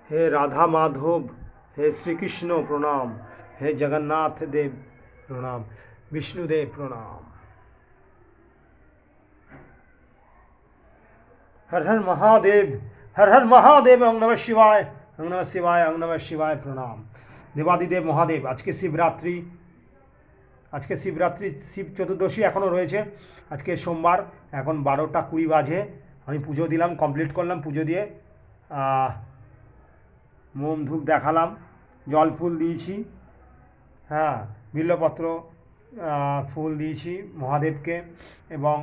হে রাধা মাধব, হে শ্রীকৃষ্ণ প্রণাম, হে জগন্নাথ দেব প্রণাম, বিষ্ণুদেব প্রণাম। হর হর মহাদেব, হর হর মহাদেব, ওং নমঃ শিবায়, ওং নমঃ শিবায়, ওং নমঃ শিবায় প্রণাম। দেবাদিদেব মহাদেব, আজকে শিবরাত্রি, আজকে শিবরাত্রি, শিব চতুর্দশী এখনও রয়েছে। আজকে সোমবার, এখন 12টা 20 বাজে। আমি পুজো দিলাম, কমপ্লিট করলাম। পুজো দিয়ে মোম ধূপ দেখালাম, জল ফুল দিয়েছি, হ্যাঁ, বিল্লপত্র ফুল দিয়েছি মহাদেবকে, এবং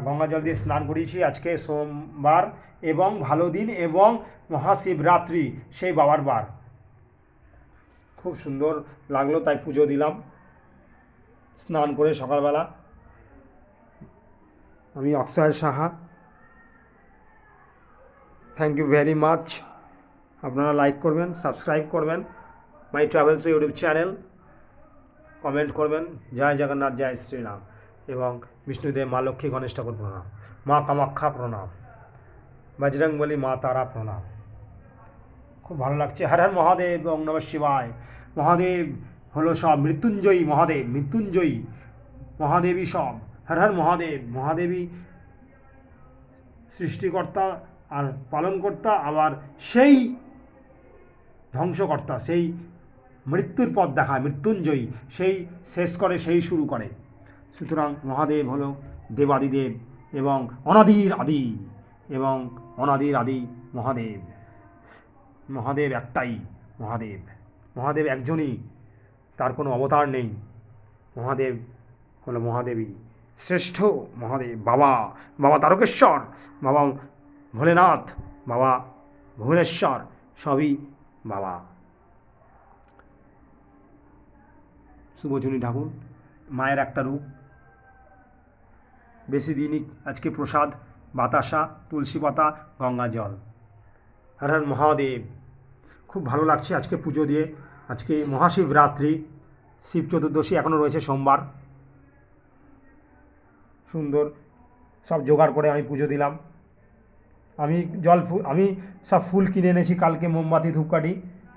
গঙ্গা জল দিয়ে স্নান করিয়েছি। আজকে সোমবার এবং ভালো দিন এবং মহাশিবরাত্রি, সেই বাবার বার। খুব সুন্দর লাগলো, তাই পুজো দিলাম স্নান করে সকালবেলা। আমি Akshay Saha, thank you very much. আপনারা লাইক করবেন, সাবস্ক্রাইব করবেন my travels YouTube channel, comment করবেন। জয় জগন্নাথ, জয় শ্রীরাম, এবং বিষ্ণুদেব, মা লক্ষ্মী, গণেশ ঠাকুর প্রণাম, মা কামাখ্যা প্রণাম, বজরংবলী, মা তারা প্রণাম। খুব ভালো লাগছে। হর হর মহাদেব, ওং নমঃ শিবায়। মহাদেব হলো সব, মৃত্যুঞ্জয়ী মহাদেব, মৃত্যুঞ্জয়ী মহাদেবী সব। হর হর মহাদেব, মহাদেবী সৃষ্টিকর্তা আর পালনকর্তা, আবার সেই ধ্বংসকর্তা, সেই মৃত্যুর পথ দেখায়, মৃত্যুঞ্জয়ী, সেই শেষ করে সেই শুরু করে। সুতরাং মহাদেব হলো দেবাদিদেব এবং অনাদির আদি, এবং অনাদির আদি মহাদেব। মহাদেব একটাই মহাদেব, মহাদেব একজনই, তার কোনো অবতার নেই। মহাদেব হলো মহাদেবী, শ্রেষ্ঠ মহাদেব। বাবা, বাবা তারকেশ্বর, বাবা ভোলেনাথ, বাবা ভুবনেশ্বর, সবই বাবা। শুভচুনী ঠাকুর মায়ের একটা রূপ। বেশি দিনই আজকে প্রসাদ বাতাসা, তুলসী পাতা, গঙ্গা জল। হর হর মহাদেব। খুব ভালো লাগছে আজকে পুজো দিয়ে। আজকে মহাশিবরাত্রি, শিব চতুর্দশী এখনও রয়েছে, সোমবার। সুন্দর সব জোগাড় করে আমি পুজো দিলাম। আমি আমি সব ফুল কিনে এনেছি কালকে, মোমবাতি, ধূপকাঠি,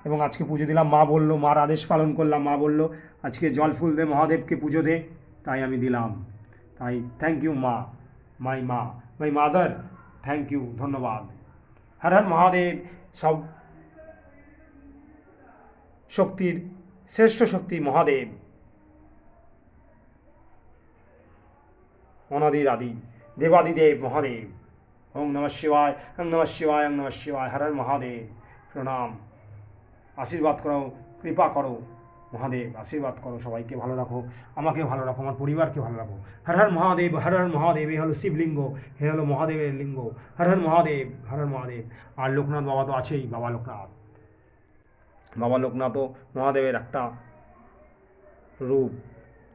এবং আজকে পুজো দিলাম। মা বললো, মার আদেশ পালন করলাম। মা বললো আজকে জল ফুল দে মহাদেবকে, পুজো দে, তাই আমি দিলাম। তাই থ্যাংক ইউ মা, মাই মাদার, থ্যাংক ইউ, ধন্যবাদ। হর হর মহাদেব। সব শক্তির শ্রেষ্ঠ শক্তি মহাদেব, অনাদির আদি দেবাদিদেব মহাদেব। ওং নমঃ শিবায়, ওং নমঃ শিবায়, ওং নমঃ শিবায়। হর হর মহাদেব প্রণাম। আশীর্বাদ করো, কৃপা করো মহাদেব, আশীর্বাদ করো, সবাইকে ভালো রাখো, আমাকে ভালো রাখো, আমার পরিবারকে ভালো রাখো। হর হর মহাদেব, হর হর মহাদেব। এ হলো শিবলিঙ্গ, এ হলো মহাদেবের লিঙ্গ। হর হর মহাদেব, হর হর মহাদেব। আর লোকনাথ বাবা তো আছেই, বাবা লোকনাথ। বাবা লোকনাথও মহাদেবের একটা রূপ।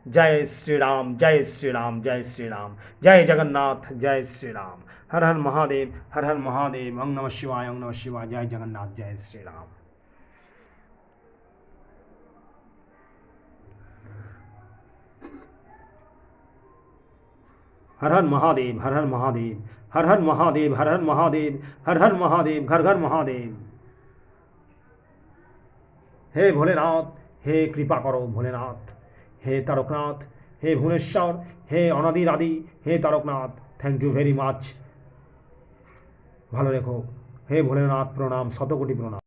জয় শ্রীরাম, জয় শ্রীরাম, জয় শ্রীরাম, জয় জগন্নাথ, জয় শ্রীরাম। হর হর মহাদেব, হর হর মহাদেব। ওং নমঃ শিবায়, ওং নমঃ শিবায়, জয় জগন্নাথ, জয় শ্রীরাম। हर हर महादेव, हर हर महादेव, हर हर महादेव, हर हर महादेव, हर हर महादेव, घर घर महादेव। हे भोलेनाथ, हे कृपा करो भोलेनाथ, हे तारकनाथ, हे भुवनेश्वर, हे अनादिर आदि, हे तारकनाथ, थैंक यू वेरी माच। ভালো রেখো। হে ভোলেনাথ প্রণাম, শতকোটি প্রণাম।